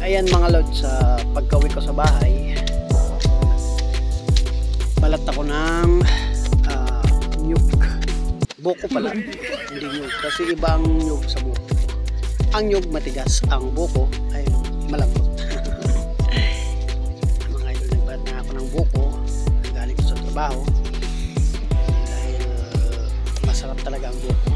Ayan mga lod, sa pagka-uwi ko sa bahay, balat ako ng nyug. Buko pala, hindi nyug. Kasi iba ang nyug sa buko. Ang nyug matigas, ang buko ay malambot. Mga idol, nagbalat na ako ng buko galing ko sa trabaho dahil masarap talaga ang buko.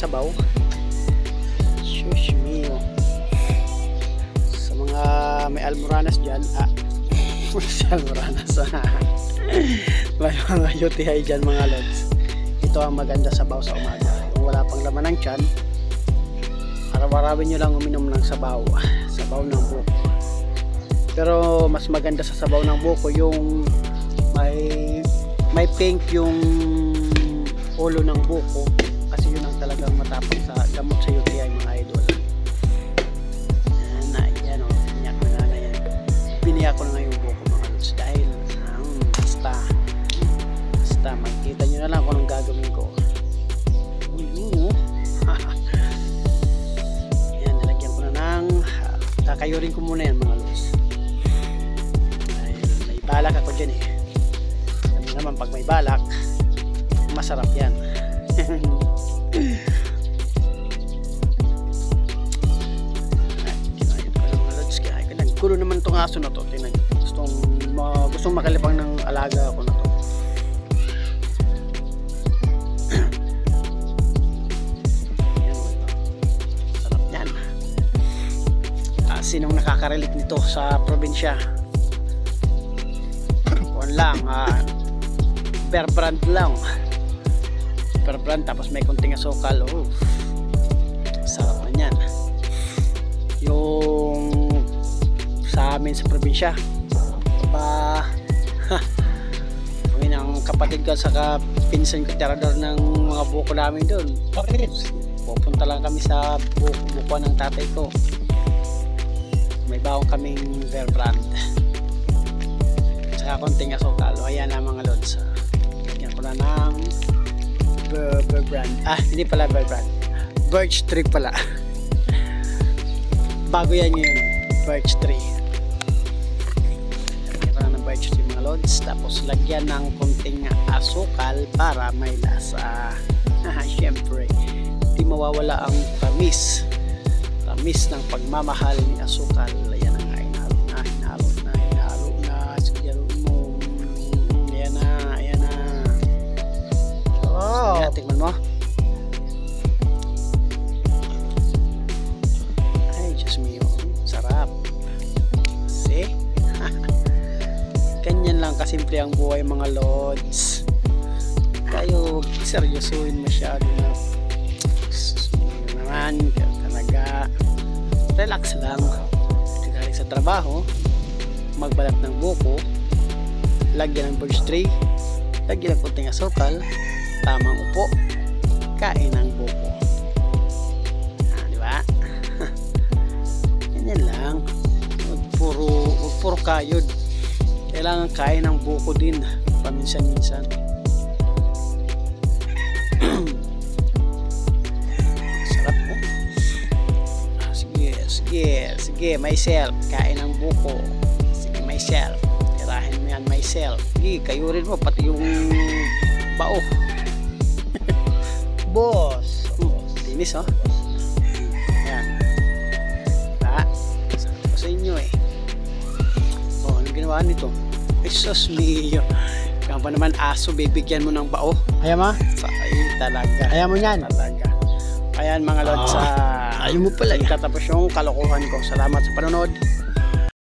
Sabaw. Shush mio. Sa mga may almoranas dyan, si almoranas. May mga UTI dyan mga lods. Ito ang maganda sabaw sa umaga. Kung wala pang laman ng tiyan, araw-arawin nyo lang uminom ng sabaw. Sabaw ng buko. Pero mas maganda sa sabaw ng buko yung may pink yung ulo ng buko. Kasi yun ang talagang matapang sa gamot sa UTI mga idol. Yan o, pinyak na na yan. Biniyak ko na nga yung buko mga lods dahil basta magkita nyo na lang kung anong gagawin ko. Yan, nalagyan ko na ng kakayurin ko muna yan mga lods. Dahil may balak ako dyan eh. Sabi naman pag may balak, masarap yan. Gulo naman itong aso na to. Tingnan nyo, gustong makalipang ng alaga ako na to. Sarap yan. Sinong nakaka-relate nito sa probinsya? Kuwan lang, bear brand lang. Bear brand tapos may konting asukal. Sarap na yan. Yung sa amin sa probinsya, ang kapatid ko sa pinsan ko tirador ng mga buko namin doon. Pupunta lang kami sa buko ng tatay ko. May bawang kaming bear brand saka konting asukal. Ayan na mga lods, lagyan ko na ng bear brand. Hindi pala bear brand, birch tree pala. Bago yan yun, birch tree. Mga lods, tapos lagyan ng konting asukal para may lasa. Syempre di mawawala ang tamis ng pagmamahal ni asukal. Ayan na, hinalo na siguro mo. Ayan na oh, tingnan mo. Ay Diyos mio, sarap. See? Ganyan lang kasimple ang buhay mga lods. Tayo seryosuhin masyado na. Naman talaga relax lang. Galing sa trabaho, magbalat ng buko, lagyan ng birch tree, lagyan ng kunting asukal, tamang upo, kain ng buko. Diba? Ganyan lang. Puro kayod. Kailangan kain ng buko din paminsan-minsan. Sarap po. Sige myself, kain ng buko. Sige myself, tirahin mo yan myself. Sige, kayurin mo pati yung bao. Boss, tinis oh. Yan. Sarap ko sa inyo eh. Anong ginawa nito? Jesus mio. Kaya pa naman aso, bibigyan mo ng bao. Ayaw mo? Ay talaga. Ayaw mo yan? Talaga. Ayan mga lods, ayaw mo pala. Tatapos yung kalokohan ko. Salamat sa panonood.